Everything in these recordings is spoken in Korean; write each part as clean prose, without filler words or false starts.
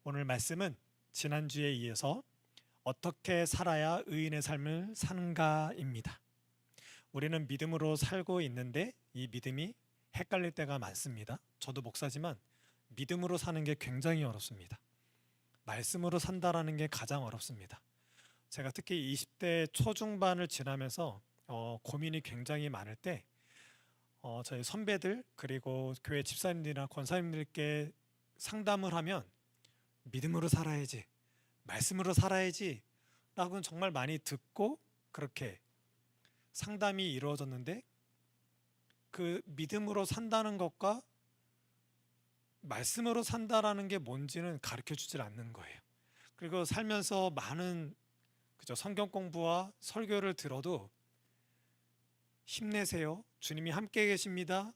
오늘 말씀은 지난주에 이어서 어떻게 살아야 의인의 삶을 사는가입니다. 우리는 믿음으로 살고 있는데 이 믿음이 헷갈릴 때가 많습니다. 저도 목사지만 믿음으로 사는 게 굉장히 어렵습니다. 말씀으로 산다라는 게 가장 어렵습니다. 제가 특히 20대 초중반을 지나면서 고민이 굉장히 많을 때 저희 선배들 그리고 교회 집사님들이나 권사님들께 상담을 하면 믿음으로 살아야지, 말씀으로 살아야지 라고는 정말 많이 듣고 그렇게 상담이 이루어졌는데, 그 믿음으로 산다는 것과 말씀으로 산다라는 게 뭔지는 가르쳐 주질 않는 거예요. 그리고 살면서 많은 성경 공부와 설교를 들어도 힘내세요, 주님이 함께 계십니다,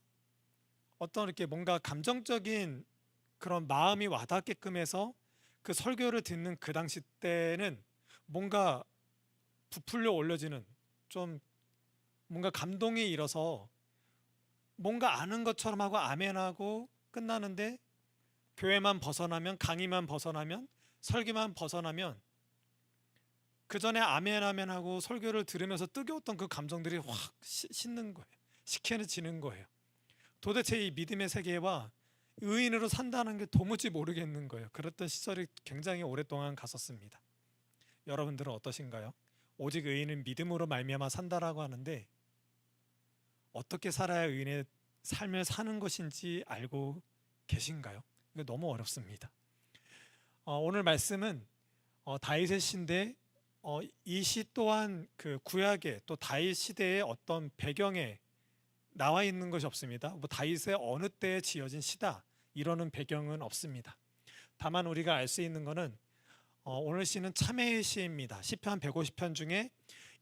어떤 이렇게 뭔가 감정적인 그런 마음이 와닿게끔 해서 그 설교를 듣는 그 당시 때는 뭔가 부풀려 올려지는, 좀 뭔가 감동이 일어서 뭔가 아는 것처럼 하고 아멘하고 끝나는데, 교회만 벗어나면, 강의만 벗어나면, 설교만 벗어나면 그 전에 아멘 아멘하고 설교를 들으면서 뜨거웠던 그 감정들이 확 식는 거예요. 식혀지는 거예요. 도대체 이 믿음의 세계와 의인으로 산다는 게 도무지 모르겠는 거예요. 그랬던 시절이 굉장히 오랫동안 갔었습니다. 여러분들은 어떠신가요? 오직 의인은 믿음으로 말미암아 산다라고 하는데 어떻게 살아야 의인의 삶을 사는 것인지 알고 계신가요? 이거 너무 어렵습니다. 오늘 말씀은 다윗의 시인데 이 시 또한 그 구약의 또 다윗 시대의 어떤 배경에 나와 있는 것이 없습니다. 뭐 다윗의 어느 때에 지어진 시다 이러는 배경은 없습니다. 다만 우리가 알 수 있는 것은 오늘 시는 참회의 시입니다. 시편 150편 중에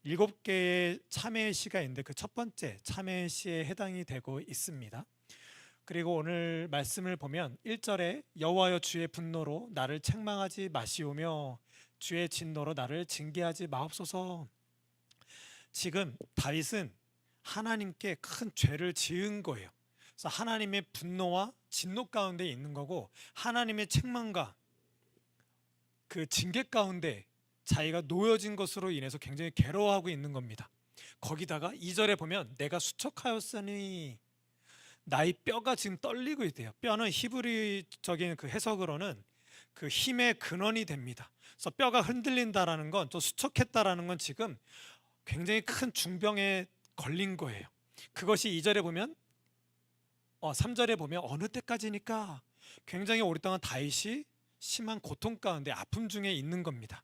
7개의 참회의 시가 있는데 그 첫 번째 참회의 시에 해당이 되고 있습니다. 그리고 오늘 말씀을 보면 1절에 여호와여 주의 분노로 나를 책망하지 마시오며 주의 진노로 나를 징계하지 마옵소서. 지금 다윗은 하나님께 큰 죄를 지은 거예요. 그래서 하나님의 분노와 진노 가운데 있는 거고, 하나님의 책망과 그 징계 가운데 자기가 놓여진 것으로 인해서 굉장히 괴로워하고 있는 겁니다. 거기다가 2절에 보면 내가 수척하였으니 나의 뼈가 지금 떨리고 있대요. 뼈는 히브리적인 그 해석으로는 그 힘의 근원이 됩니다. 그래서 뼈가 흔들린다라는 건, 또 수척했다라는 건 지금 굉장히 큰 중병에 걸린 거예요. 그것이 2절에 보면 3절에 보면 어느 때까지니까 굉장히 오랫동안 다윗이 심한 고통 가운데 아픔 중에 있는 겁니다.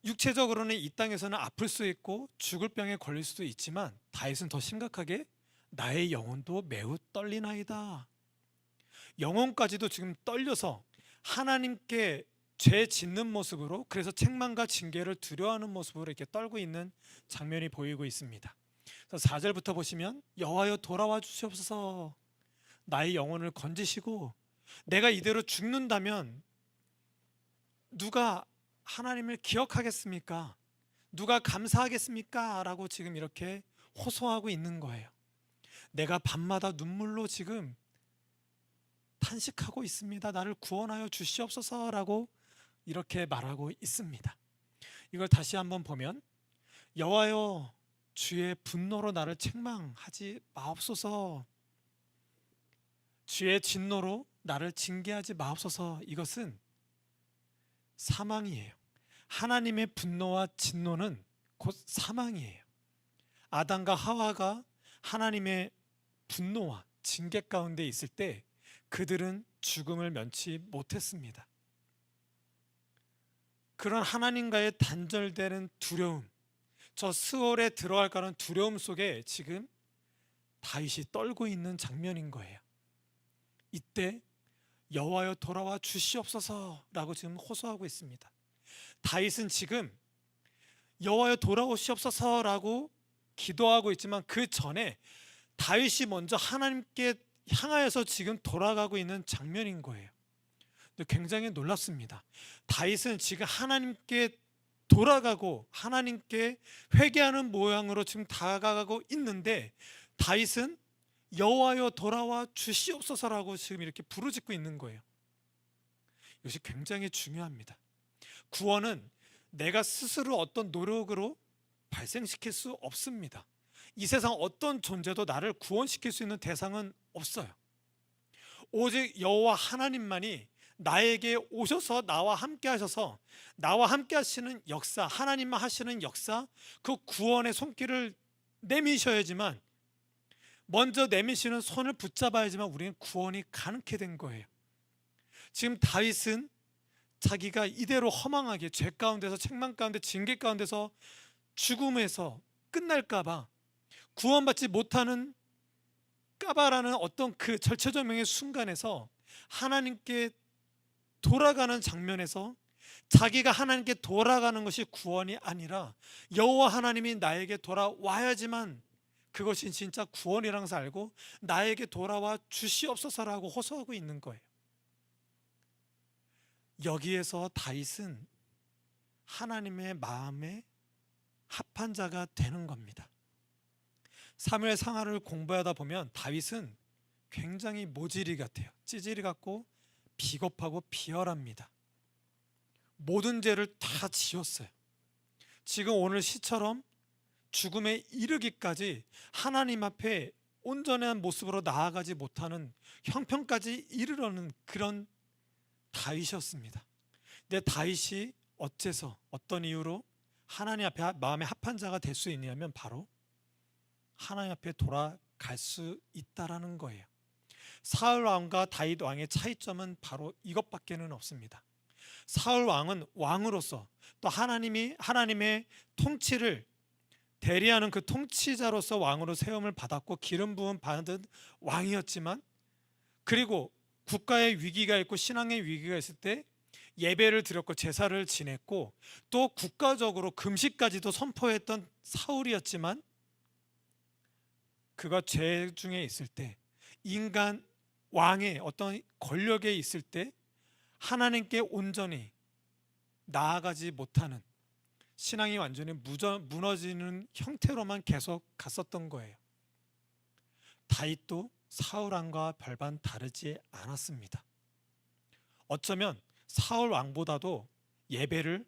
육체적으로는 이 땅에서는 아플 수 있고 죽을 병에 걸릴 수도 있지만 다윗은 더 심각하게 나의 영혼도 매우 떨리나이다. 영혼까지도 지금 떨려서 하나님께 죄 짓는 모습으로, 그래서 책망과 징계를 두려워하는 모습으로 이렇게 떨고 있는 장면이 보이고 있습니다. 그래서 4절부터 보시면 여호와여 돌아와 주시옵소서, 나의 영혼을 건지시고 내가 이대로 죽는다면 누가 하나님을 기억하겠습니까? 누가 감사하겠습니까? 라고 지금 이렇게 호소하고 있는 거예요. 내가 밤마다 눈물로 지금 탄식하고 있습니다. 나를 구원하여 주시옵소서라고 이렇게 말하고 있습니다. 이걸 다시 한번 보면 여호와여 주의 분노로 나를 책망하지 마옵소서, 주의 진노로 나를 징계하지 마옵소서. 이것은 사망이에요. 하나님의 분노와 진노는 곧 사망이에요. 아담과 하와가 하나님의 분노와 징계 가운데 있을 때 그들은 죽음을 면치 못했습니다. 그런 하나님과의 단절되는 두려움, 저 스월에 들어갈까 하는 두려움 속에 지금 다윗이 떨고 있는 장면인 거예요. 이때 여호와여 돌아와 주시옵소서라고 지금 호소하고 있습니다. 다윗은 지금 여호와여 돌아오시옵소서라고 기도하고 있지만 그 전에 다윗이 먼저 하나님께 향하여서 지금 돌아가고 있는 장면인 거예요. 근데 굉장히 놀랍습니다. 다윗은 지금 하나님께 돌아가고 하나님께 회개하는 모양으로 지금 다가가고 있는데 다윗은 여호와여 돌아와 주시옵소서라고 지금 이렇게 부르짖고 있는 거예요. 이것이 굉장히 중요합니다. 구원은 내가 스스로 어떤 노력으로 발생시킬 수 없습니다. 이 세상 어떤 존재도 나를 구원시킬 수 있는 대상은 없어요. 오직 여호와 하나님만이 나에게 오셔서 나와 함께 하셔서 나와 함께 하시는 역사, 하나님만 하시는 역사, 그 구원의 손길을 내미셔야지만, 먼저 내미시는 손을 붙잡아야지만 우리는 구원이 가능케 된 거예요. 지금 다윗은 자기가 이대로 허망하게 죄 가운데서, 책망 가운데, 징계 가운데서 죽음에서 끝날까봐, 구원받지 못하는 까바라는 어떤 그 절체절명의 순간에서 하나님께 돌아가는 장면에서 자기가 하나님께 돌아가는 것이 구원이 아니라 여호와 하나님이 나에게 돌아와야지만 그것이 진짜 구원이라는 것을 알고 나에게 돌아와 주시옵소서라고 호소하고 있는 거예요. 여기에서 다윗은 하나님의 마음에 합한 자가 되는 겁니다. 사무엘 상하를 공부하다 보면 다윗은 굉장히 모질이 같아요. 찌질이 같고 비겁하고 비열합니다. 모든 죄를 다 지었어요. 지금 오늘 시처럼 죽음에 이르기까지 하나님 앞에 온전한 모습으로 나아가지 못하는 형편까지 이르려는 그런 다윗이었습니다. 근데 다윗이 어째서, 어떤 이유로 하나님 앞에 마음에 합한 자가 될 수 있냐면 바로 하나님 앞에 돌아갈 수 있다라는 거예요. 사울 왕과 다윗 왕의 차이점은 바로 이것밖에는 없습니다. 사울 왕은 왕으로서 또 하나님의 통치를 대리하는 그 통치자로서 왕으로 세움을 받았고 기름 부음 받은 왕이었지만, 그리고 국가의 위기가 있고 신앙의 위기가 있을 때 예배를 드렸고 제사를 지냈고 또 국가적으로 금식까지도 선포했던 사울이었지만, 그가 죄 중에 있을 때, 인간 왕의 어떤 권력에 있을 때 하나님께 온전히 나아가지 못하는, 신앙이 완전히 무너지는 형태로만 계속 갔었던 거예요. 다윗도 사울 왕과 별반 다르지 않았습니다. 어쩌면 사울 왕보다도 예배를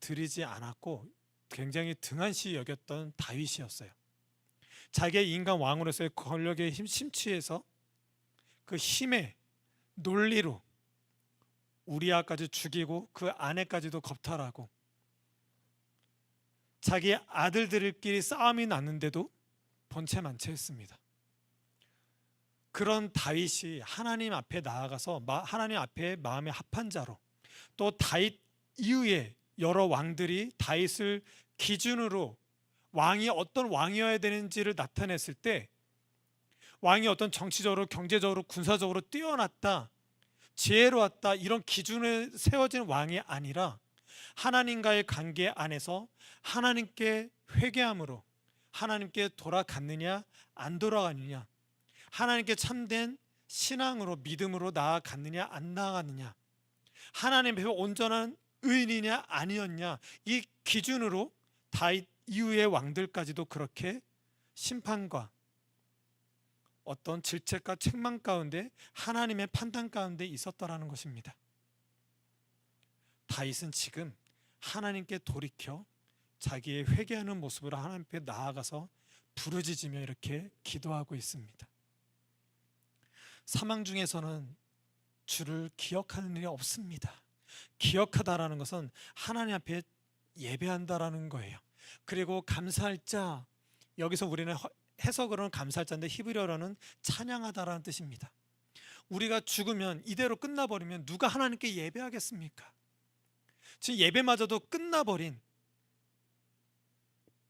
드리지 않았고 굉장히 등한시 여겼던 다윗이었어요. 자기의 인간 왕으로서의 권력에 심취해서 그 힘의 논리로 우리아까지 죽이고 그 아내까지도 겁탈하고 자기 아들들끼리 싸움이 났는데도 번체만체했습니다. 그런 다윗이 하나님 앞에 나아가서 하나님 앞에 마음에 합한 자로, 또 다윗 이후에 여러 왕들이 다윗을 기준으로 왕이 어떤 왕이어야 되는지를 나타냈을 때, 왕이 어떤 정치적으로, 경제적으로, 군사적으로 뛰어났다, 지혜로웠다, 이런 기준에 세워진 왕이 아니라 하나님과의 관계 안에서 하나님께 회개함으로 하나님께 돌아갔느냐 안 돌아갔느냐, 하나님께 참된 신앙으로 믿음으로 나아갔느냐 안 나아갔느냐, 하나님 앞에 온전한 의인이냐 아니었냐, 이 기준으로 다윗 이후의 왕들까지도 그렇게 심판과 어떤 질책과 책망 가운데, 하나님의 판단 가운데 있었더라는 것입니다. 다윗은 지금 하나님께 돌이켜 자기의 회개하는 모습으로 하나님 앞에 나아가서 부르짖으며 이렇게 기도하고 있습니다. 사망 중에서는 주를 기억하는 일이 없습니다. 기억하다라는 것은 하나님 앞에 예배한다라는 거예요. 그리고 감사할 자, 여기서 우리는 해석으로는 감사할 자인데 히브리어로는 찬양하다라는 뜻입니다. 우리가 죽으면 이대로 끝나버리면 누가 하나님께 예배하겠습니까? 지금 예배마저도 끝나버린,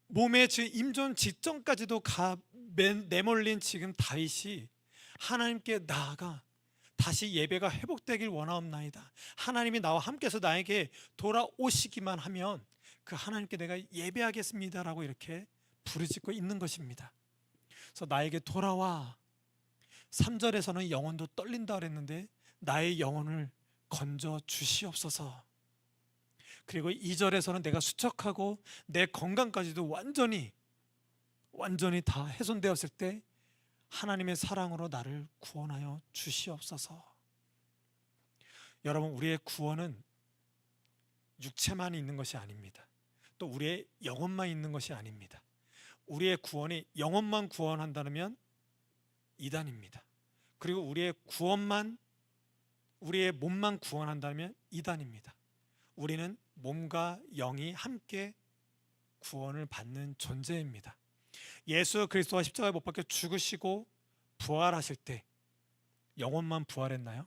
몸의 임종 직전까지도 내몰린 지금 다윗이 하나님께 나아가 다시 예배가 회복되길 원하옵나이다, 하나님이 나와 함께해서 나에게 돌아오시기만 하면 그 하나님께 내가 예배하겠습니다라고 이렇게 부르짖고 있는 것입니다. 그래서 나에게 돌아와, 3절에서는 영혼도 떨린다 그랬는데 나의 영혼을 건져 주시옵소서. 그리고 2절에서는 내가 수척하고 내 건강까지도 완전히 다 훼손되었을 때 하나님의 사랑으로 나를 구원하여 주시옵소서. 여러분, 우리의 구원은 육체만 있는 것이 아닙니다. 또 우리의 영혼만 있는 것이 아닙니다. 우리의 구원이 영혼만 구원한다면 이단입니다. 그리고 우리의 몸만 구원한다면 이단입니다. 우리는 몸과 영이 함께 구원을 받는 존재입니다. 예수 그리스도가 십자가에 못 박혀 죽으시고 부활하실 때 영혼만 부활했나요?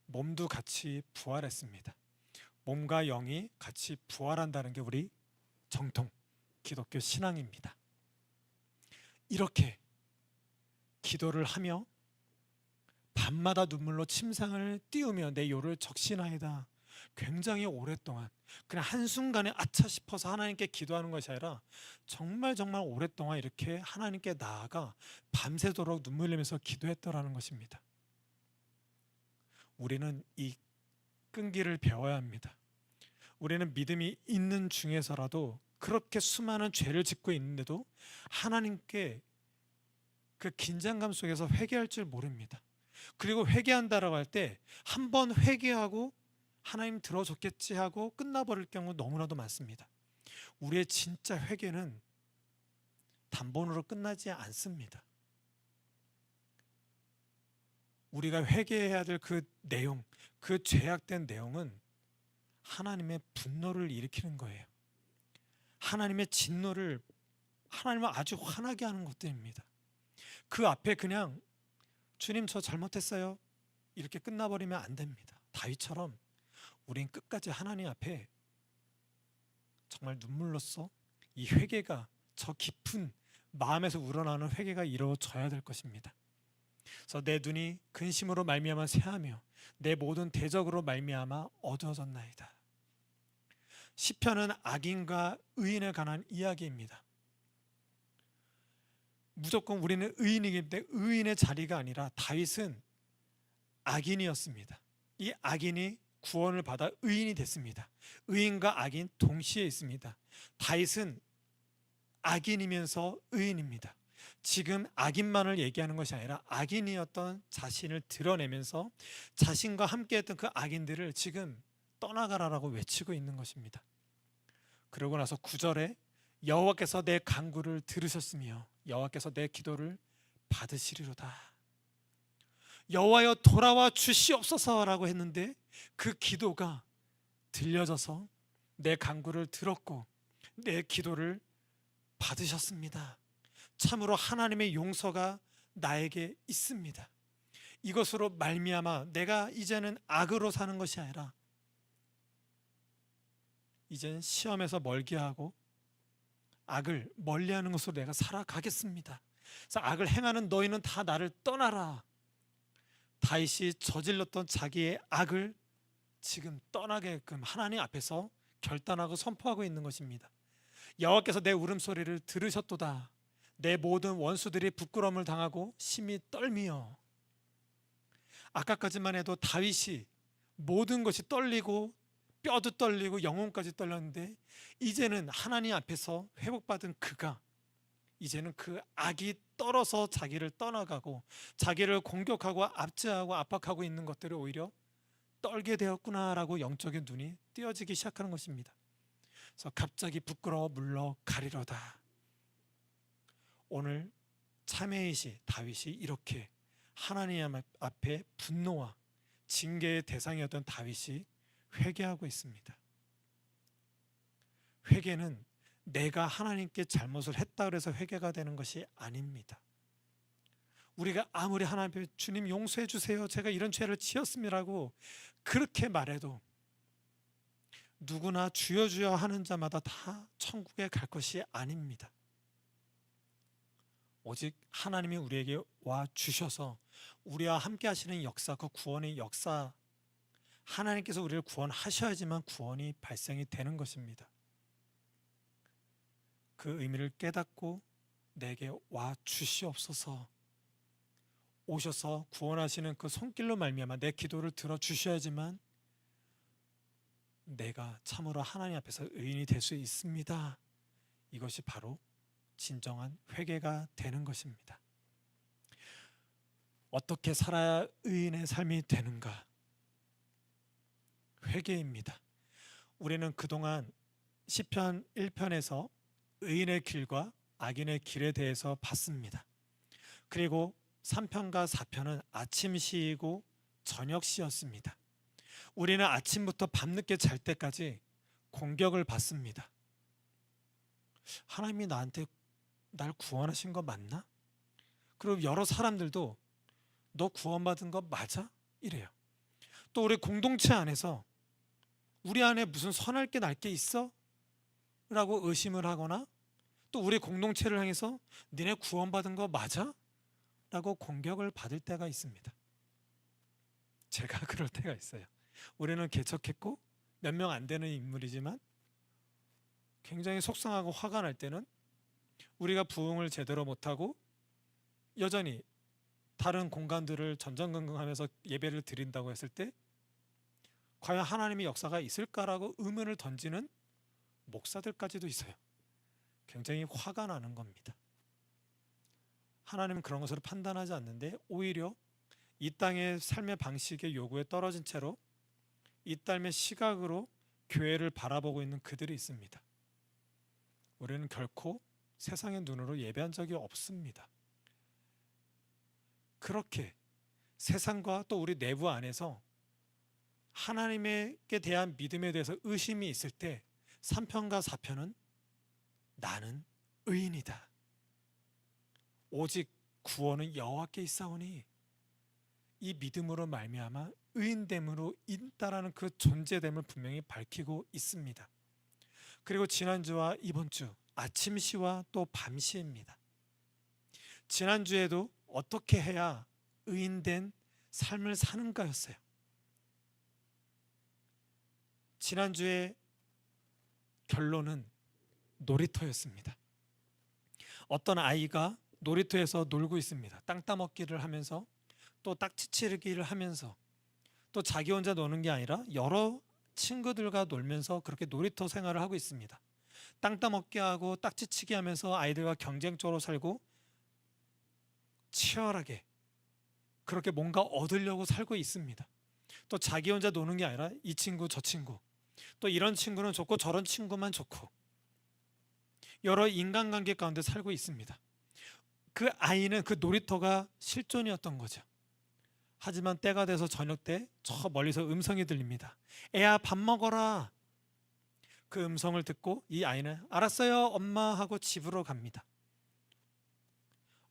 몸도 같이 부활했습니다. 몸과 영이 같이 부활한다는 게 우리 정통 기독교 신앙입니다. 이렇게 기도를 하며 밤마다 눈물로 침상을 띄우며 내 요를 적신하이다, 굉장히 오랫동안, 그냥 한순간에 아차 싶어서 하나님께 기도하는 것이 아니라 정말 오랫동안 이렇게 하나님께 나아가 밤새도록 눈물 흘리면서 기도했더라는 것입니다. 우리는 이 끈기를 배워야 합니다. 우리는 믿음이 있는 중에서라도 그렇게 수많은 죄를 짓고 있는데도 하나님께 그 긴장감 속에서 회개할 줄 모릅니다. 그리고 회개한다라고 할 때 한 번 회개하고 하나님 들어줬겠지 하고 끝나버릴 경우 너무나도 많습니다. 우리의 진짜 회개는 단번으로 끝나지 않습니다. 우리가 회개해야 될 그 내용, 그 죄악된 내용은 하나님의 분노를 일으키는 거예요. 하나님의 진노를, 하나님을 아주 화나게 하는 것들입니다. 그 앞에 그냥 주님 저 잘못했어요 이렇게 끝나버리면 안 됩니다. 다윗처럼 우린 끝까지 하나님 앞에 정말 눈물로써 이 회개가, 저 깊은 마음에서 우러나는 회개가 이루어져야 될 것입니다. 그래서 내 눈이 근심으로 말미암아 새하며 내 모든 대적으로 말미암아 어두워졌나이다. 시편은 악인과 의인에 관한 이야기입니다. 무조건 우리는 의인이기 때문에 의인의 자리가 아니라 다윗은 악인이었습니다. 이 악인이 구원을 받아 의인이 됐습니다. 의인과 악인 동시에 있습니다. 다윗은 악인이면서 의인입니다. 지금 악인만을 얘기하는 것이 아니라 악인이었던 자신을 드러내면서 자신과 함께했던 그 악인들을 지금 떠나가라라고 외치고 있는 것입니다. 그러고 나서 9절에 여호와께서 내 간구를 들으셨으며 여호와께서 내 기도를 받으시리로다. 여호와여 돌아와 주시옵소서라고 했는데 그 기도가 들려져서 내 간구를 들었고 내 기도를 받으셨습니다. 참으로 하나님의 용서가 나에게 있습니다. 이것으로 말미암아 내가 이제는 악으로 사는 것이 아니라 이제는 시험에서 멀게하고 악을 멀리하는 것으로 내가 살아가겠습니다. 그래서 악을 행하는 너희는 다 나를 떠나라. 다윗이 저질렀던 자기의 악을 지금 떠나게끔 하나님 앞에서 결단하고 선포하고 있는 것입니다. 여호와께서 내 울음소리를 들으셨도다. 내 모든 원수들이 부끄러움을 당하고 심히 떨미어. 아까까지만 해도 다윗이 모든 것이 떨리고 뼈도 떨리고 영혼까지 떨렸는데 이제는 하나님 앞에서 회복받은 그가 이제는 그 악이 떨어서 자기를 떠나가고 자기를 공격하고 압제하고 압박하고 있는 것들을 오히려 떨게 되었구나라고 영적인 눈이 띄어지기 시작하는 것입니다. 그래서 갑자기 부끄러워 물러가리로다. 오늘 참회이시 다윗이 이렇게 하나님 앞에 분노와 징계의 대상이었던 다윗이 회개하고 있습니다. 회개는 내가 하나님께 잘못을 했다 그래서 회개가 되는 것이 아닙니다. 우리가 아무리 하나님 앞에 주님 용서해 주세요, 제가 이런 죄를 지었습니다라고 그렇게 말해도 누구나 주여 주여 하는 자마다 다 천국에 갈 것이 아닙니다. 오직 하나님이 우리에게 와 주셔서 우리와 함께 하시는 역사, 그 구원의 역사, 하나님께서 우리를 구원하셔야지만 구원이 발생이 되는 것입니다. 그 의미를 깨닫고 내게 와 주시옵소서, 오셔서 구원하시는 그 손길로 말미암아 내 기도를 들어주셔야지만 내가 참으로 하나님 앞에서 의인이 될 수 있습니다. 이것이 바로 진정한 회개가 되는 것입니다. 어떻게 살아야 의인의 삶이 되는가? 회개입니다. 우리는 그동안 시편 1편에서 의인의 길과 악인의 길에 대해서 봤습니다. 그리고 3편과 4편은 아침 시이고 저녁 시였습니다. 우리는 아침부터 밤늦게 잘 때까지 공격을 받습니다. 하나님이 나한테 날 구원하신 거 맞나? 그리고 여러 사람들도 너 구원받은 거 맞아? 이래요. 또 우리 공동체 안에서 우리 안에 무슨 선할 게 날 게 있어? 라고 의심을 하거나 또 우리 공동체를 향해서 니네 구원받은 거 맞아? 라고 공격을 받을 때가 있습니다. 제가 그럴 때가 있어요. 우리는 개척했고 몇 명 안 되는 인물이지만 굉장히 속상하고 화가 날 때는 우리가 부흥을 제대로 못하고 여전히 다른 공간들을 전전긍긍하면서 예배를 드린다고 했을 때 과연 하나님의 역사가 있을까라고 의문을 던지는 목사들까지도 있어요. 굉장히 화가 나는 겁니다. 하나님은 그런 것을 판단하지 않는데 오히려 이 땅의 삶의 방식의 요구에 떨어진 채로 이 땅의 시각으로 교회를 바라보고 있는 그들이 있습니다. 우리는 결코 세상의 눈으로 예배한 적이 없습니다. 그렇게 세상과 또 우리 내부 안에서 하나님께 대한 믿음에 대해서 의심이 있을 때 3편과 4편은 나는 의인이다. 오직 구원은 여호와께 있사오니 이 믿음으로 말미암아 의인됨으로 있다라는 그 존재됨을 분명히 밝히고 있습니다. 그리고 지난주와 이번 주 아침시와 또 밤시입니다. 지난주에도 어떻게 해야 의인된 삶을 사는가였어요. 지난주의 결론은 놀이터였습니다. 어떤 아이가 놀이터에서 놀고 있습니다. 땅 따먹기를 하면서 또 딱지치기를 하면서 또 자기 혼자 노는 게 아니라 여러 친구들과 놀면서 그렇게 놀이터 생활을 하고 있습니다. 땅 따먹기 하고 딱지치기 하면서 아이들과 경쟁적으로 살고 치열하게 그렇게 뭔가 얻으려고 살고 있습니다. 또 자기 혼자 노는 게 아니라 이 친구 저 친구 또 이런 친구는 좋고 저런 친구만 좋고 여러 인간관계 가운데 살고 있습니다. 그 아이는 그 놀이터가 실존이었던 거죠. 하지만 때가 돼서 저녁 때 저 멀리서 음성이 들립니다. 애야 밥 먹어라. 그 음성을 듣고 이 아이는 알았어요 엄마 하고 집으로 갑니다.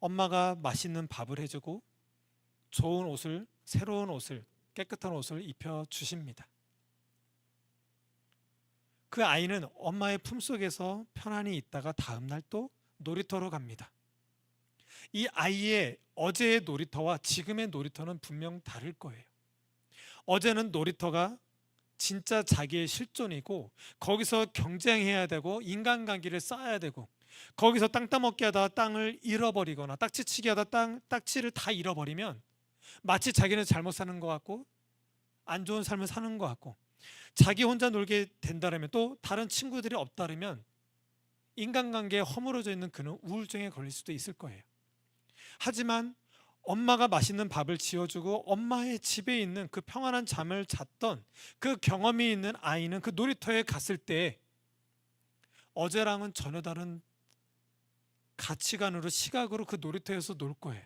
엄마가 맛있는 밥을 해주고 좋은 옷을 새로운 옷을 깨끗한 옷을 입혀주십니다. 그 아이는 엄마의 품속에서 편안히 있다가 다음날 또 놀이터로 갑니다. 이 아이의 어제의 놀이터와 지금의 놀이터는 분명 다를 거예요. 어제는 놀이터가 진짜 자기의 실존이고 거기서 경쟁해야 되고 인간관계를 쌓아야 되고 거기서 땅 따먹기 하다가 땅을 잃어버리거나 딱지치기 하다가 딱지를 다 잃어버리면 마치 자기는 잘못 사는 것 같고 안 좋은 삶을 사는 것 같고 자기 혼자 놀게 된다면 또 다른 친구들이 없다면 인간관계에 허물어져 있는 그는 우울증에 걸릴 수도 있을 거예요. 하지만 엄마가 맛있는 밥을 지어주고 엄마의 집에 있는 그 평안한 잠을 잤던 그 경험이 있는 아이는 그 놀이터에 갔을 때 어제랑은 전혀 다른 가치관으로 시각으로 그 놀이터에서 놀 거예요.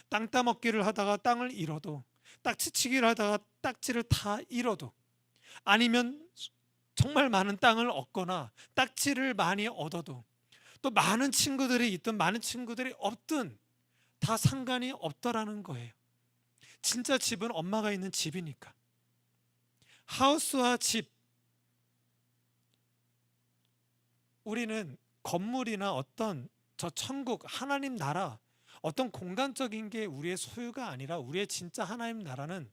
땅 따먹기를 하다가 땅을 잃어도 딱지치기를 하다가 딱지를 다 잃어도 아니면 정말 많은 땅을 얻거나 딱지를 많이 얻어도 또 많은 친구들이 있든 많은 친구들이 없든 다 상관이 없더라는 거예요. 진짜 집은 엄마가 있는 집이니까. 하우스와 집, 우리는 건물이나 어떤 저 천국, 하나님 나라, 어떤 공간적인 게 우리의 소유가 아니라 우리의 진짜 하나님 나라는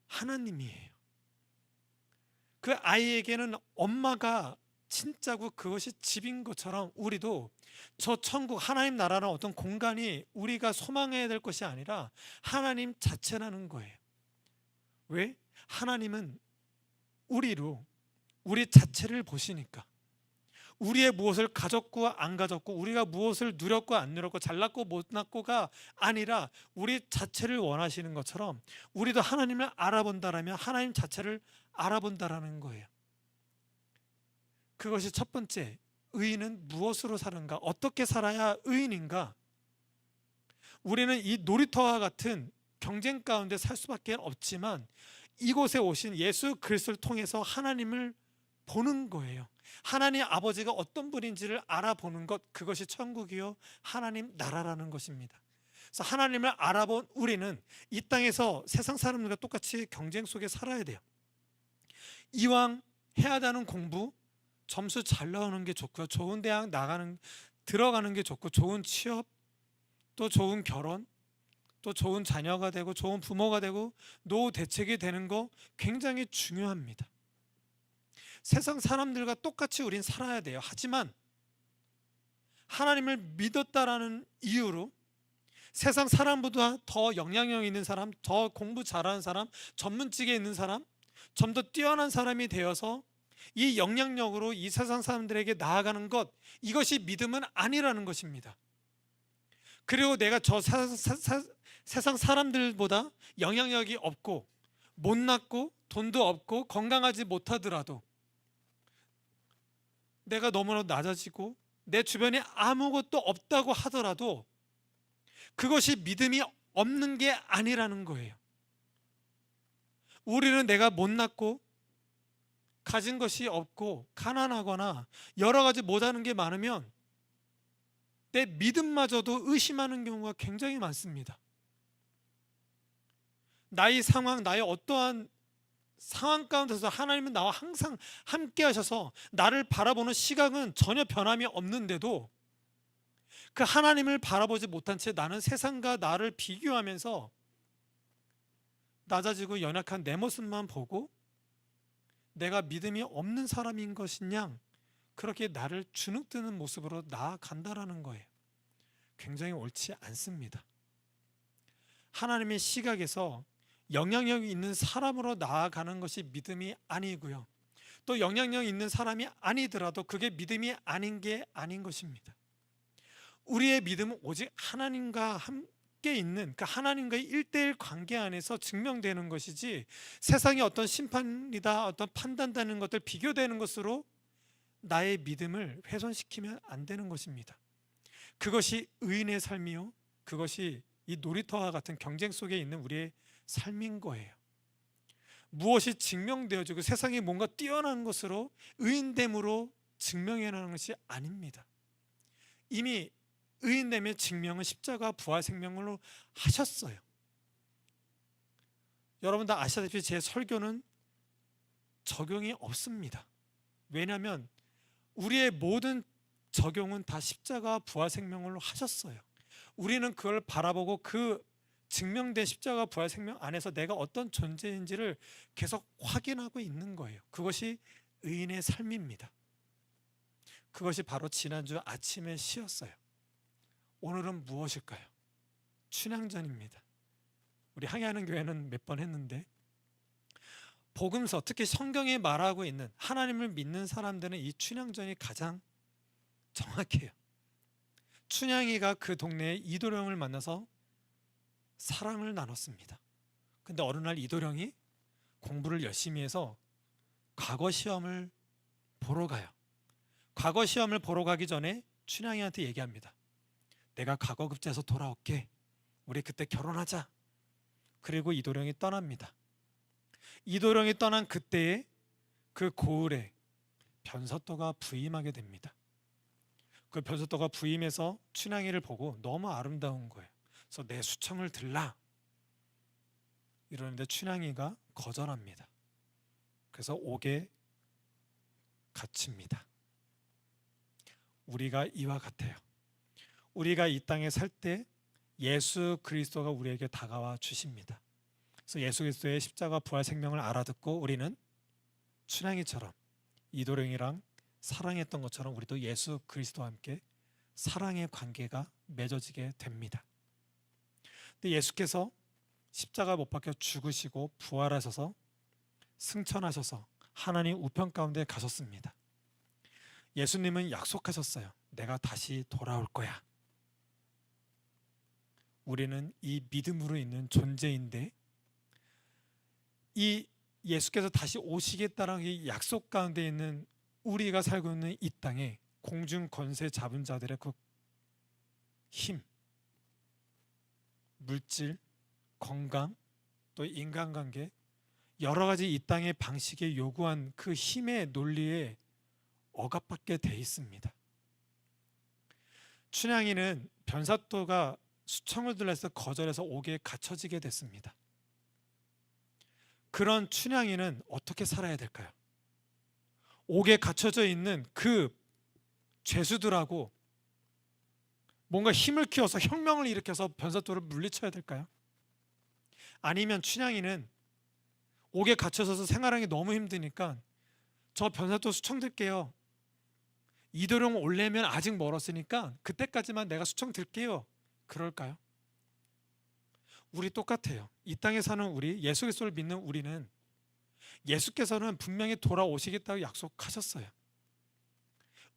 하나님이에요. 그 아이에게는 엄마가 진짜고 그것이 집인 것처럼 우리도 저 천국 하나님 나라는 어떤 공간이 우리가 소망해야 될 것이 아니라 하나님 자체라는 거예요. 왜? 하나님은 우리로 우리 자체를 보시니까 우리의 무엇을 가졌고 안 가졌고, 우리가 무엇을 누렸고 안 누렸고, 잘났고 못났고가 아니라 우리 자체를 원하시는 것처럼 우리도 하나님을 알아본다라면 하나님 자체를 알아본다라는 거예요. 그것이 첫 번째, 의인은 무엇으로 사는가? 어떻게 살아야 의인인가? 우리는 이 놀이터와 같은 경쟁 가운데 살 수밖에 없지만 이곳에 오신 예수 그리스도를 통해서 하나님을 보는 거예요. 하나님 아버지가 어떤 분인지를 알아보는 것, 그것이 천국이요 하나님 나라라는 것입니다. 그래서 하나님을 알아본 우리는 이 땅에서 세상 사람들과 똑같이 경쟁 속에 살아야 돼요. 이왕 해야 하는 공부, 점수 잘 나오는 게 좋고요, 좋은 대학 들어가는 게 좋고, 좋은 취업, 또 좋은 결혼, 또 좋은 자녀가 되고 좋은 부모가 되고 노후 대책이 되는 거 굉장히 중요합니다. 세상 사람들과 똑같이 우린 살아야 돼요. 하지만 하나님을 믿었다라는 이유로 세상 사람보다 더 영향력 있는 사람, 더 공부 잘하는 사람, 전문직에 있는 사람, 좀 더 뛰어난 사람이 되어서 이 영향력으로 이 세상 사람들에게 나아가는 것, 이것이 믿음은 아니라는 것입니다. 그리고 내가 저 세상 사람들보다 영향력이 없고 못났고 돈도 없고 건강하지 못하더라도, 내가 너무나 낮아지고 내 주변에 아무것도 없다고 하더라도 그것이 믿음이 없는 게 아니라는 거예요. 우리는 내가 못났고 가진 것이 없고 가난하거나 여러 가지 못하는 게 많으면 내 믿음마저도 의심하는 경우가 굉장히 많습니다. 나의 상황, 나의 어떠한 상황 가운데서 하나님은 나와 항상 함께 하셔서 나를 바라보는 시각은 전혀 변함이 없는데도 그 하나님을 바라보지 못한 채 나는 세상과 나를 비교하면서 낮아지고 연약한 내 모습만 보고 내가 믿음이 없는 사람인 것이냐, 그렇게 나를 주눅드는 모습으로 나아간다라는 거예요. 굉장히 옳지 않습니다. 하나님의 시각에서 영향력이 있는 사람으로 나아가는 것이 믿음이 아니고요, 또 영향력 있는 사람이 아니더라도 그게 믿음이 아닌 게 아닌 것입니다. 우리의 믿음은 오직 하나님과 함께 있는 그 하나님과의 1:1 관계 안에서 증명되는 것이지, 세상의 어떤 심판이다, 어떤 판단되는 것들, 비교되는 것으로 나의 믿음을 훼손시키면 안 되는 것입니다. 그것이 의인의 삶이요, 그것이 이 놀이터와 같은 경쟁 속에 있는 우리의 삶인 거예요. 무엇이 증명되어지고 세상에 뭔가 뛰어난 것으로 의인됨으로 증명해내는 것이 아닙니다. 이미 의인됨의 증명은 십자가 부활 생명으로 하셨어요. 여러분 다 아시다시피 제 설교는 적용이 없습니다. 왜냐하면 우리의 모든 적용은 다 십자가 부활 생명으로 하셨어요. 우리는 그걸 바라보고 그 증명된 십자가 부활 생명 안에서 내가 어떤 존재인지를 계속 확인하고 있는 거예요. 그것이 의인의 삶입니다. 그것이 바로 지난주 아침의 시였어요. 오늘은 무엇일까요? 춘향전입니다. 우리 항해하는 교회는 몇 번 했는데, 복음서, 특히 성경에 말하고 있는 하나님을 믿는 사람들은 이 춘향전이 가장 정확해요. 춘향이가 그 동네에 이도령을 만나서 사랑을 나눴습니다. 근데 어느 날 이도령이 공부를 열심히 해서 과거 시험을 보러 가요. 과거 시험을 보러 가기 전에 춘향이한테 얘기합니다. 내가 과거 급제해서 돌아올게. 우리 그때 결혼하자. 그리고 이도령이 떠납니다. 이도령이 떠난 그때에 그 고을에 변사또가 부임하게 됩니다. 그 변사또가 부임해서 춘향이를 보고 너무 아름다운 거예요. 그래서 내 수청을 들라 이러는데 춘향이가 거절합니다. 그래서 옥에 갇힙니다. 우리가 이와 같아요. 우리가 이 땅에 살 때 예수 그리스도가 우리에게 다가와 주십니다. 그래서 예수 그리스도의 십자가 부활 생명을 알아듣고 우리는 춘향이처럼 이도령이랑 사랑했던 것처럼 우리도 예수 그리스도와 함께 사랑의 관계가 맺어지게 됩니다. 근데 예수께서 십자가 못 박혀 죽으시고 부활하셔서 승천하셔서 하나님 우편 가운데 가셨습니다. 예수님은 약속하셨어요. 내가 다시 돌아올 거야. 우리는 이 믿음으로 있는 존재인데 이 예수께서 다시 오시겠다는 이 약속 가운데 있는 우리가 살고 있는 이 땅에 공중 권세 잡은 자들의 그 힘, 물질, 건강, 또 인간관계 여러 가지 이 땅의 방식에 요구한 그 힘의 논리에 억압받게 돼 있습니다. 춘향이는 변사또가 수청을 들려서 거절해서 옥에 갇혀지게 됐습니다. 그런 춘향이는 어떻게 살아야 될까요? 옥에 갇혀져 있는 그 죄수들하고 뭔가 힘을 키워서 혁명을 일으켜서 변사또를 물리쳐야 될까요? 아니면 춘향이는 옥에 갇혀서 생활하기 너무 힘드니까 저 변사또 수청 들게요. 이도령 올려면 아직 멀었으니까 그때까지만 내가 수청 들게요. 그럴까요? 우리 똑같아요. 이 땅에 사는 우리, 예수 그리스도를 믿는 우리는 예수께서는 분명히 돌아오시겠다고 약속하셨어요.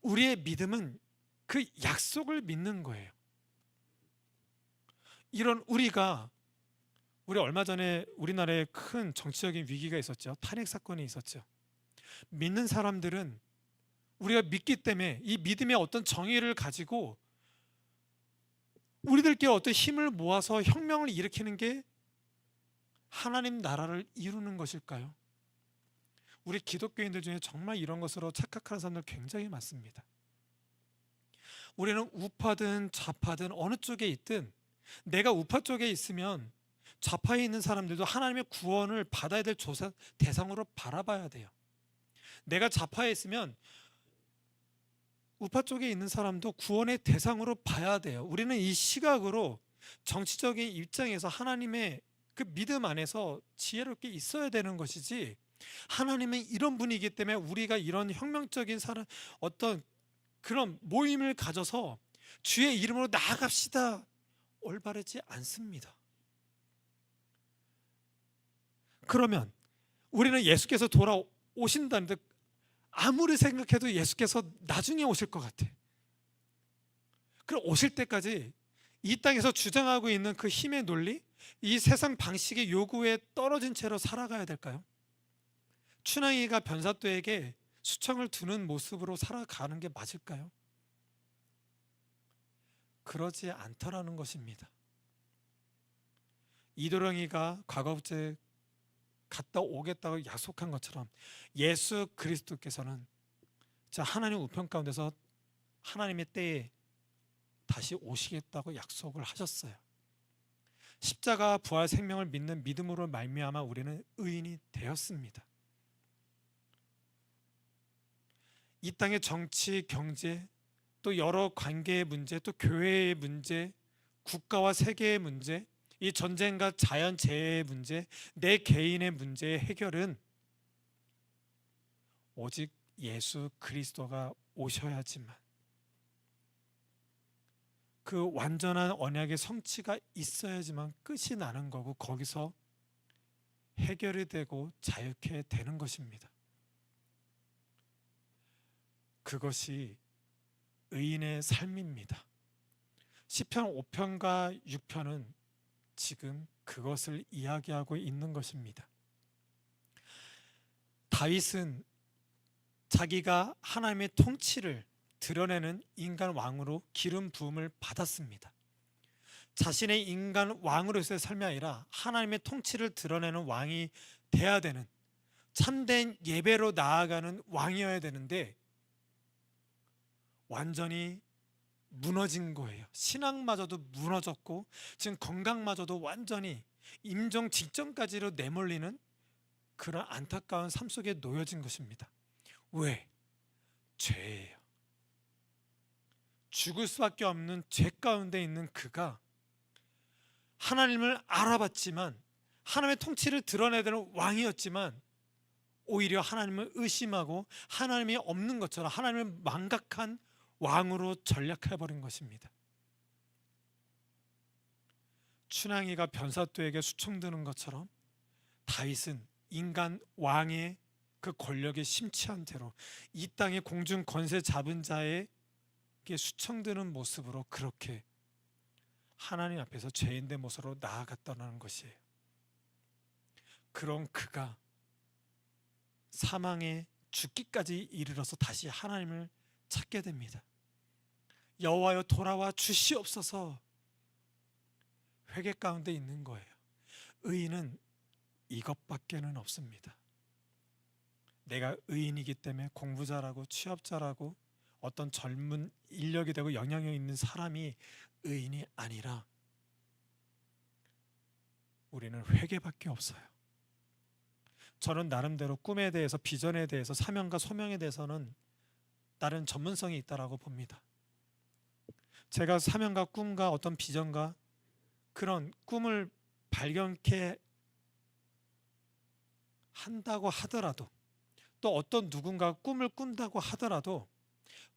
우리의 믿음은 그 약속을 믿는 거예요. 이런 우리 얼마 전에 우리나라에 큰 정치적인 위기가 있었죠. 탄핵 사건이 있었죠. 믿는 사람들은 우리가 믿기 때문에 이 믿음의 어떤 정의를 가지고 우리들끼리 어떤 힘을 모아서 혁명을 일으키는 게 하나님 나라를 이루는 것일까요? 우리 기독교인들 중에 정말 이런 것으로 착각하는 사람들 굉장히 많습니다. 우리는 우파든 좌파든 어느 쪽에 있든 내가 우파 쪽에 있으면 좌파에 있는 사람들도 하나님의 구원을 받아야 될 대상으로 바라봐야 돼요. 내가 좌파에 있으면 우파 쪽에 있는 사람도 구원의 대상으로 봐야 돼요. 우리는 이 시각으로 정치적인 입장에서 하나님의 그 믿음 안에서 지혜롭게 있어야 되는 것이지, 하나님은 이런 분이기 때문에 우리가 이런 혁명적인 어떤 그런 모임을 가져서 주의 이름으로 나아갑시다, 올바르지 않습니다. 그러면 우리는 예수께서 돌아오신다는데 아무리 생각해도 예수께서 나중에 오실 것 같아. 그럼 오실 때까지 이 땅에서 주장하고 있는 그 힘의 논리, 이 세상 방식의 요구에 떨어진 채로 살아가야 될까요? 춘향이가 변사또에게 수청을 두는 모습으로 살아가는 게 맞을까요? 그러지 않더라는 것입니다. 이도령이가 과거부터 갔다 오겠다고 약속한 것처럼 예수 그리스도께서는 하나님 우편 가운데서 하나님의 때에 다시 오시겠다고 약속을 하셨어요. 십자가 부활 생명을 믿는 믿음으로 말미암아 우리는 의인이 되었습니다. 이 땅의 정치, 경제, 또 여러 관계의 문제, 또 교회의 문제, 국가와 세계의 문제, 이 전쟁과 자연재해의 문제, 내 개인의 문제의 해결은 오직 예수 그리스도가 오셔야지만, 그 완전한 언약의 성취가 있어야지만 끝이 나는 거고, 거기서 해결이 되고 자유케 되는 것입니다. 그것이 의인의 삶입니다. 시편 5편과 6편은 지금 그것을 이야기하고 있는 것입니다. 다윗은 자기가 하나님의 통치를 드러내는 인간 왕으로 기름 부음을 받았습니다. 자신의 인간 왕으로서의 삶이 아니라 하나님의 통치를 드러내는 왕이 돼야 되는, 참된 예배로 나아가는 왕이어야 되는데 완전히 무너진 거예요. 신앙마저도 무너졌고 지금 건강마저도 완전히 임종 직전까지로 내몰리는 그런 안타까운 삶 속에 놓여진 것입니다. 왜? 죄예요. 죽을 수밖에 없는 죄 가운데 있는 그가 하나님을 알아봤지만, 하나님의 통치를 드러내야 되는 왕이었지만 오히려 하나님을 의심하고 하나님이 없는 것처럼 하나님을 망각한 왕으로 전락해버린 것입니다. 춘향이가 변사또에게 수청드는 것처럼 다윗은 인간 왕의 그 권력이 심취한 채로 이 땅의 공중 권세 잡은 자에게 수청드는 모습으로 그렇게 하나님 앞에서 죄인된 모습으로 나아갔다는 것이에요. 그런 그가 사망에 죽기까지 이르러서 다시 하나님을 찾게 됩니다. 여호와여 돌아와 주시옵소서. 회개 가운데 있는 거예요. 의인은 이것밖에는 없습니다. 내가 의인이기 때문에 공부 잘하고 취업 잘하고 어떤 젊은 인력이 되고 영향력 있는 사람이 의인이 아니라 우리는 회개밖에 없어요. 저는 나름대로 꿈에 대해서, 비전에 대해서, 사명과 소명에 대해서는 다른 전문성이 있다라고 봅니다. 제가 사명과 꿈과 어떤 비전과 그런 꿈을 발견케 한다고 하더라도, 또 어떤 누군가 꿈을 꾼다고 하더라도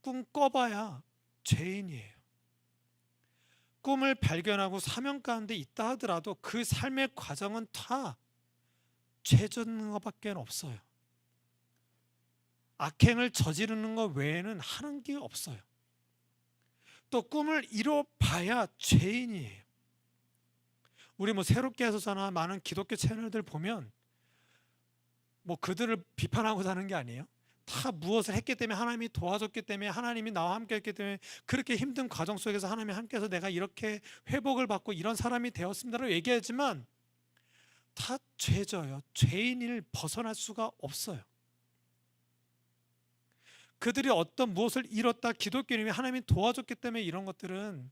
꿈 꿔봐야 죄인이에요. 꿈을 발견하고 사명 가운데 있다 하더라도 그 삶의 과정은 다 죄 짓는 것밖에 없어요. 악행을 저지르는 것 외에는 하는 게 없어요. 또 꿈을 이뤄봐야 죄인이에요. 우리 새롭게 해서잖아 많은 기독교 채널들 보면 그들을 비판하고자 하는 게 아니에요. 다 무엇을 했기 때문에, 하나님이 도와줬기 때문에, 하나님이 나와 함께 했기 때문에, 그렇게 힘든 과정 속에서 하나님이 함께해서 내가 이렇게 회복을 받고 이런 사람이 되었습니다라고 얘기하지만 다 죄져요. 죄인을 벗어날 수가 없어요. 그들이 어떤 무엇을 잃었다, 기독교님이 하나님이 도와줬기 때문에 이런 것들은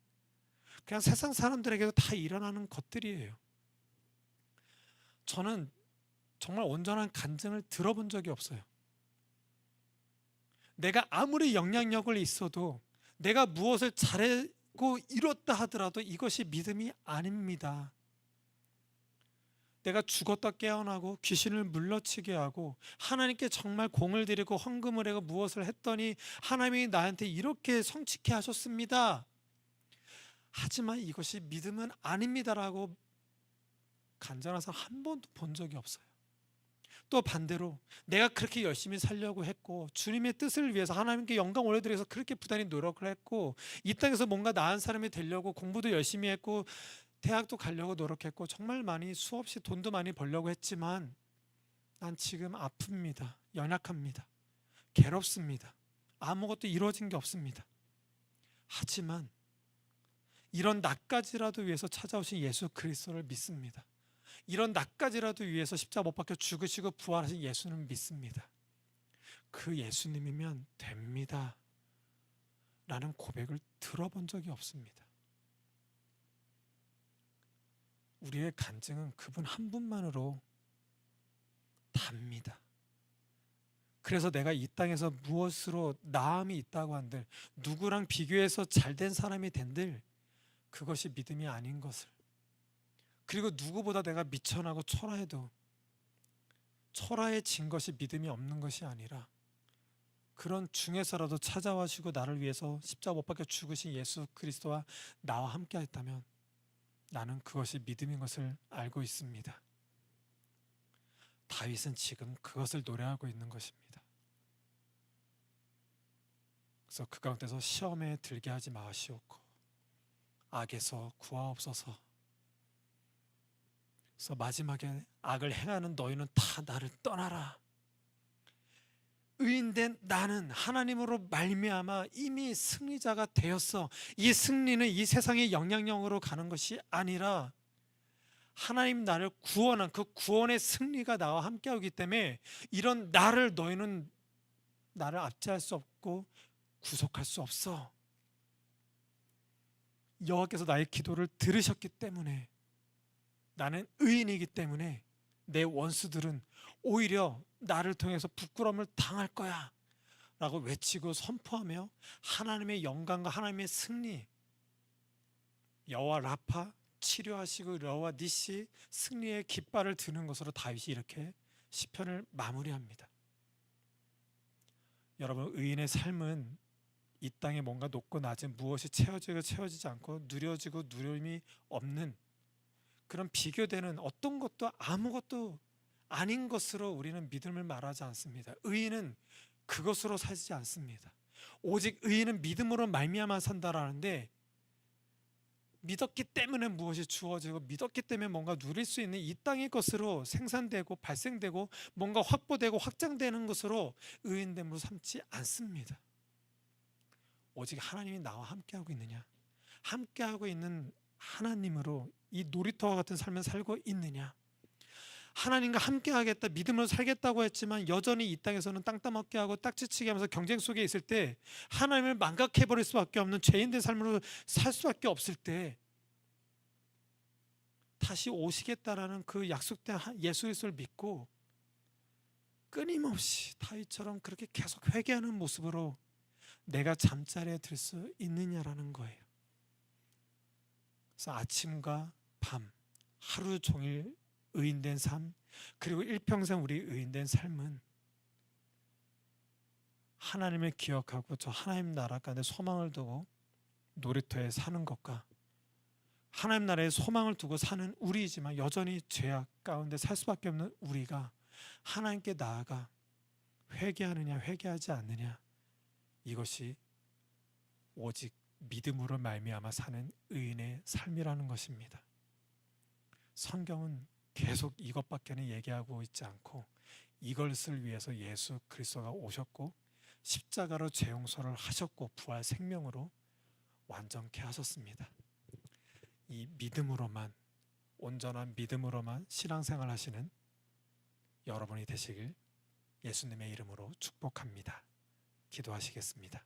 그냥 세상 사람들에게도 다 일어나는 것들이에요. 저는 정말 온전한 간증을 들어본 적이 없어요. 내가 아무리 영향력을 있어도, 내가 무엇을 잘하고 이뤘다 하더라도 이것이 믿음이 아닙니다. 내가 죽었다 깨어나고 귀신을 물러치게 하고 하나님께 정말 공을 들이고 헌금을 하고 무엇을 했더니 하나님이 나한테 이렇게 성취케 하셨습니다. 하지만 이것이 믿음은 아닙니다라고 간증한 사람 한 번도 본 적이 없어요. 또 반대로 내가 그렇게 열심히 살려고 했고 주님의 뜻을 위해서 하나님께 영광 올려드리기 위해서 그렇게 부단히 노력을 했고 이 땅에서 뭔가 나은 사람이 되려고 공부도 열심히 했고 대학도 가려고 노력했고 정말 많이 수없이 돈도 많이 벌려고 했지만 난 지금 아픕니다. 연약합니다. 괴롭습니다. 아무것도 이루어진 게 없습니다. 하지만 이런 나까지라도 위해서 찾아오신 예수 그리스도를 믿습니다. 이런 나까지라도 위해서 십자가 못 박혀 죽으시고 부활하신 예수는 믿습니다. 그 예수님이면 됩니다 라는 고백을 들어본 적이 없습니다. 우리의 간증은 그분 한 분만으로 답니다. 그래서 내가 이 땅에서 무엇으로 나음이 있다고 한들, 누구랑 비교해서 잘된 사람이 된들, 그것이 믿음이 아닌 것을, 그리고 누구보다 내가 미천하고 초라해도 초라해진 것이 믿음이 없는 것이 아니라 그런 중에서라도 찾아와시고 나를 위해서 십자가 못 박혀 죽으신 예수 그리스도와 나와 함께 했다면 나는 그것이 믿음인 것을 알고 있습니다. 다윗은 지금 그것을 노래하고 있는 것입니다. 그래서 그 가운데서 시험에 들게 하지 마시옵고 악에서 구하옵소서. 그래서 마지막에 악을 행하는 너희는 다 나를 떠나라. 의인된 나는 하나님으로 말미암아 이미 승리자가 되었어. 이 승리는 이 세상의 영향력으로 가는 것이 아니라 하나님 나를 구원한 그 구원의 승리가 나와 함께하기 때문에 이런 나를 너희는 나를 압제할 수 없고 구속할 수 없어. 여호와께서 나의 기도를 들으셨기 때문에, 나는 의인이기 때문에 내 원수들은 오히려 나를 통해서 부끄러움을 당할 거야 라고 외치고 선포하며 하나님의 영광과 하나님의 승리, 여호와 라파 치료하시고 여호와 니시 승리의 깃발을 드는 것으로 다윗이 이렇게 시편을 마무리합니다. 여러분, 의인의 삶은 이 땅에 뭔가 높고 낮은 무엇이 채워지지 않고 누려지고 누림이 없는 그런 비교되는 어떤 것도 아무것도 아닌 것으로 우리는 믿음을 말하지 않습니다. 의인은 그것으로 살지 않습니다. 오직 의인은 믿음으로 말미암아 산다라는데, 믿었기 때문에 무엇이 주어지고 믿었기 때문에 뭔가 누릴 수 있는 이 땅의 것으로 생산되고 발생되고 뭔가 확보되고 확장되는 것으로 의인됨으로 삼지 않습니다. 오직 하나님이 나와 함께하고 있느냐, 함께하고 있는 하나님으로 이 놀이터와 같은 삶을 살고 있느냐, 하나님과 함께하겠다, 믿음으로 살겠다고 했지만 여전히 이 땅에서는 땅 따먹게 하고 딱지치게 하면서 경쟁 속에 있을 때, 하나님을 망각해버릴 수밖에 없는 죄인된 삶으로 살 수밖에 없을 때, 다시 오시겠다라는 그 약속된 예수 그리스도를 믿고 끊임없이 다윗처럼 그렇게 계속 회개하는 모습으로 내가 잠자리에 들 수 있느냐라는 거예요. 그래서 아침과 밤, 하루 종일 의인된 삶, 그리고 일평생 우리 의인된 삶은 하나님을 기억하고 저 하나님 나라 가운데 소망을 두고 놀이터에 사는 것과, 하나님 나라에 소망을 두고 사는 우리이지만 여전히 죄악 가운데 살 수밖에 없는 우리가 하나님께 나아가 회개하느냐 회개하지 않느냐, 이것이 오직 믿음으로 말미암아 사는 의인의 삶이라는 것입니다. 성경은 계속 이것밖에는 얘기하고 있지 않고, 이것을 위해서 예수 그리스도가 오셨고 십자가로 죄 용서를 하셨고 부활 생명으로 완전케 하셨습니다. 이 믿음으로만, 온전한 믿음으로만 신앙생활 하시는 여러분이 되시길 예수님의 이름으로 축복합니다. 기도하시겠습니다.